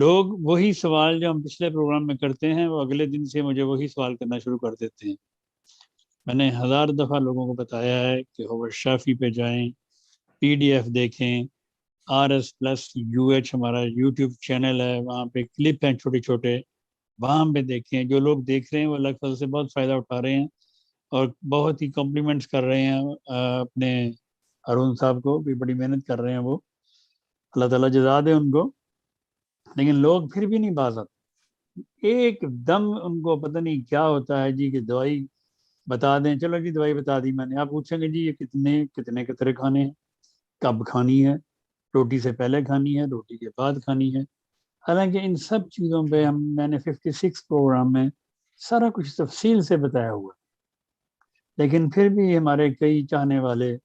لوگ وہی سوال جو ہم پچھلے پروگرام میں کرتے ہیں وہ اگلے دن سے مجھے وہی سوال کرنا شروع کر دیتے ہیں. میں نے 1000 دفعہ لوگوں کو بتایا ہے کہ ہوور شافی پہ جائیں, پی ڈی ایف دیکھیں, RS+UH ہمارا یوٹیوب چینل ہے, وہاں پہ کلپ ہیں چھوٹے چھوٹے, وہاں پہ دیکھیں. جو لوگ دیکھ رہے ہیں وہ اللہ کے فضل سے بہت فائدہ اٹھا رہے ہیں اور بہت ہی کمپلیمنٹس کر رہے ہیں اپنے ارون صاحب کو بھی, بڑی محنت کر رہے ہیں وہ, اللہ تعالیٰ جزا دے ان کو. لیکن لوگ پھر بھی نہیں باز آتے, ایک دم ان کو پتہ نہیں کیا ہوتا ہے جی کہ دوائی بتا دیں, چلو جی دوائی بتا دی میں نے, آپ پوچھیں گے جی یہ کتنے قطرے کھانے ہیں, کب کھانی ہے, روٹی سے پہلے کھانی ہے, روٹی کے بعد کھانی ہے. حالانکہ ان سب چیزوں پہ میں نے 56 پروگرام میں سارا کچھ تفصیل سے بتایا ہوا, لیکن پھر بھی ہمارے کئی چاہنے والے,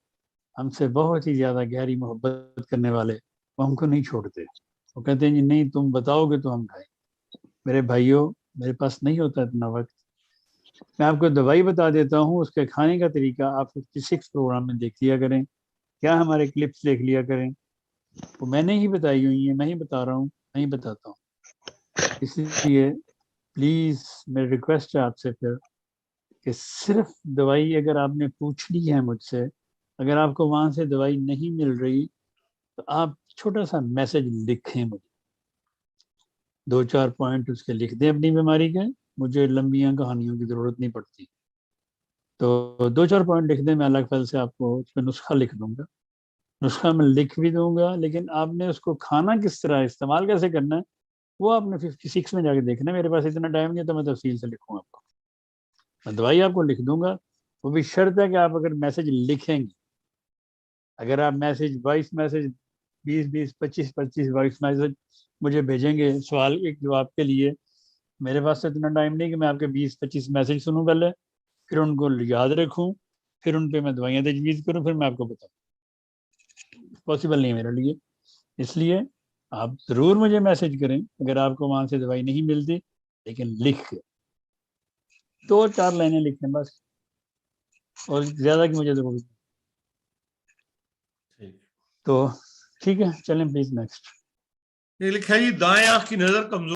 ہم سے بہت ہی زیادہ گہری محبت کرنے والے, وہ ہم کو نہیں چھوڑتے. وہ کہتے ہیں جی نہیں تم بتاؤ گے تو ہم کھائیں. میرے بھائیوں, میرے پاس نہیں ہوتا اتنا وقت. میں آپ کو دوائی بتا دیتا ہوں, اس کے کھانے کا طریقہ آپ 56 پروگرام میں دیکھ لیا کریں, کیا ہمارے کلپس دیکھ لیا کریں. وہ میں نے ہی بتائی ہوئی ہیں, میں ہی بتا رہا ہوں, میں ہی بتاتا ہوں. اس لیے پلیز میری ریکویسٹ ہے آپ سے پھر کہ صرف دوائی اگر آپ نے پوچھ لی ہے مجھ سے, اگر آپ کو وہاں سے دوائی نہیں مل رہی تو آپ چھوٹا سا میسج لکھیں مجھے, 2-4 پوائنٹ اس کے لکھ دیں اپنی بیماری کے. مجھے لمبیاں کہانیوں کی ضرورت نہیں پڑتی, تو 2-4 پوائنٹ لکھ دیں. میں اللہ کے فضل سے آپ کو اس پہ نسخہ لکھ دوں گا, نسخہ میں لکھ بھی دوں گا, لیکن آپ نے اس کو کھانا کس طرح, استعمال کیسے کرنا ہے, وہ آپ نے 56 میں جا کے دیکھنا ہے. میرے پاس اتنا ٹائم نہیں ہے تو میں تفصیل سے لکھوں آپ کو. میں دوائی آپ کو لکھ دوں گا, وہ بھی شرط ہے کہ آپ اگر میسج لکھیں گے. اگر آپ میسج 22 میسج 20-25 وائس میسج مجھے بھیجیں گے سوال ایک جواب کے لیے, میرے پاس تو اتنا ٹائم نہیں کہ میں آپ کے 20-25 میسج سنوں پہلے, پھر ان کو یاد رکھوں, پھر ان پہ میں دوائیاں تجویز کروں, پھر میں آپ کو بتاؤں. پاسبل نہیں ہے میرے لیے. اس لیے آپ ضرور مجھے میسج کریں اگر آپ کو وہاں سے دوائی نہیں ملتی, لیکن لکھ کے 2-4 لائنیں لکھیں بس, اور زیادہ کی مجھے ضرورت نہیں. تو ٹھیک ہے, چلیں پلیز نیکسٹ. یہ لکھا ہے جی دائیں آنکھ کی نظر کمزور